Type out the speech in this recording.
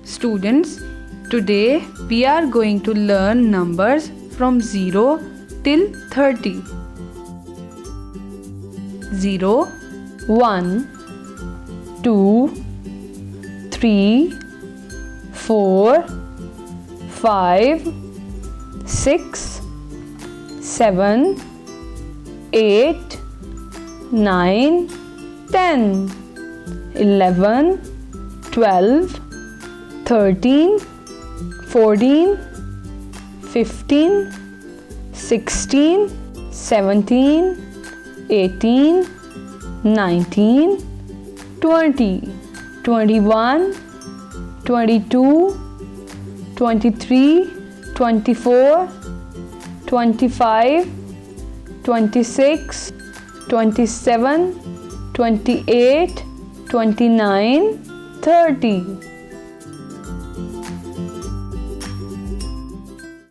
Students, today we are going to learn numbers from 0 till 30. 0, 1, 2, 3, 4, 5, 6, 7, 8, 9, 10, 11, 12, 13, 14, 15, 16, 17, 18, 19, 20, 21, 22, 23, 24, 25, 26, 27, 28, 29, 30.